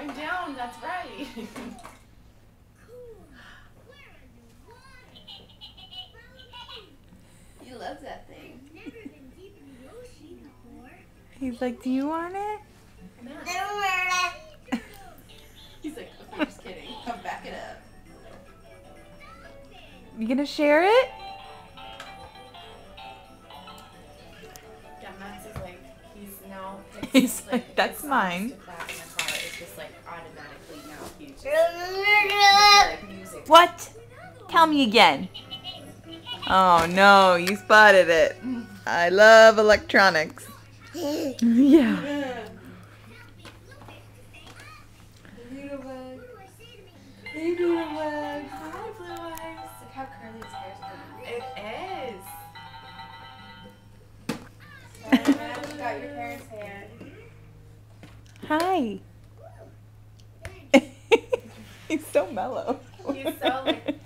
him down. That's right. He loves that thing. He's like, do you want it? No. He's like, okay, just kidding. Come back it up. You gonna share it? Yeah, Max is like, he's now. He's like, that's mine. To class in the car, it's just like automatically now he's like music. What? Tell me again. Oh no, you spotted it. I love electronics. Yeah. Hey, Blue Eyes. Hi, Blue Eyes. Look how curly his hair is. It is. Sorry, Max, you got your parents' hair. Hi. He's so mellow. He's so like